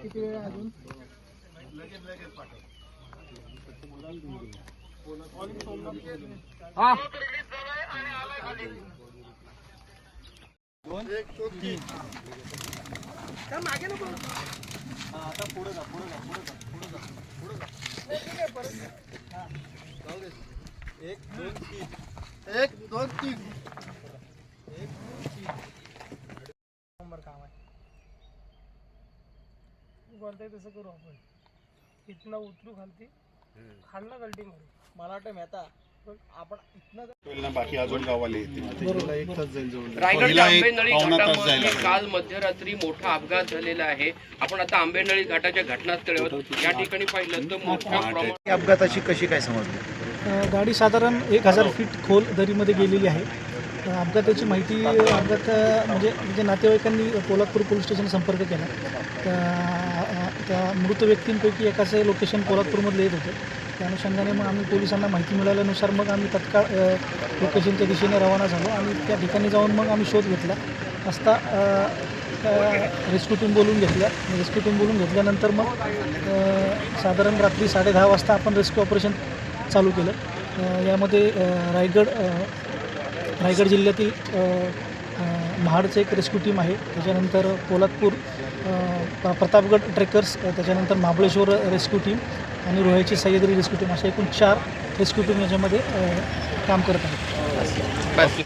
किती वेळ अजून हा दोन एक दोन तीन का मागे नको आता पुढे जा पुढे जा पुढे जा पुढे जा पुढे जा ठीक आहे परत हां जाऊ दे एक दोन तीन एक दोन तीन एक तीन नंबर काम आहे बोलताय तसं करू आपण इथनं उतरू खालती खालना गलटी मारू मला वाटतं मेहता आपण इथनं बाकी अजून गावाला येतील एक तास जाईल जवळ रायगडच्या आंबेनळी घाटामध्ये काल मध्यरात्री मोठा अपघात झालेला आहे. आपण आता आंबेनळी घाटाच्या घटनास्थळी आहोत. या ठिकाणी पाहिलं तर मोठ्या प्रमाणात अपघाताची कशी काय समजली? गाडी साधारण 1000 फीट खोल दरीमध्ये गेलेली आहे. अपघाताची माहिती म्हणजे नातेवाईकांनी पोलादपूर पोलीस स्टेशन संपर्क केला. त्या मृत व्यक्तींपैकी एकाचं लोकेशन पोलादपूरमधलं येत होतं. त्या अनुषंगाने मग आम्ही पोलिसांना माहिती मिळाल्यानुसार मग आम्ही तत्काळ लोकेशनच्या दिशेने रवाना झालो आणि त्या ठिकाणी जाऊन मग आम्ही शोध घेतला असता रेस्क्यू टीम बोलून घेतल्यानंतर मग साधारण रात्री 10:30 वाजता आपण रेस्क्यू ऑपरेशन चालू केलं. यामध्ये रायगड जिल्ह्यातील महाडचं एक रेस्क्यू टीम आहे, त्याच्यानंतर पोलादपूर प्रतापगड ट्रेकर्स, त्याच्यानंतर महाबळेश्वर रेस्क्यू टीम आणि रोह्याची सह्याद्री रेस्क्यू टीम अशा एकूण 4 रेस्क्यू टीम याच्यामध्ये काम करत आहेत.